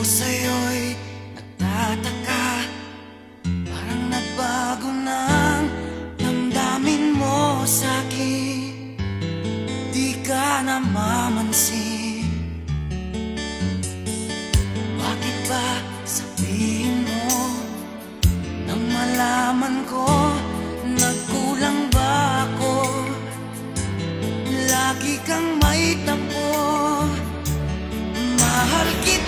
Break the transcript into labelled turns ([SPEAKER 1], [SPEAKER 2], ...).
[SPEAKER 1] sa'yo'y nagtataka, parang nagbago ng damdamin mo sa'kin. Di ka namamansin. Bakit ba sabihin mo nang malaman ko nagkulang ba ako? Lagi kang may tampo. Mahal kita.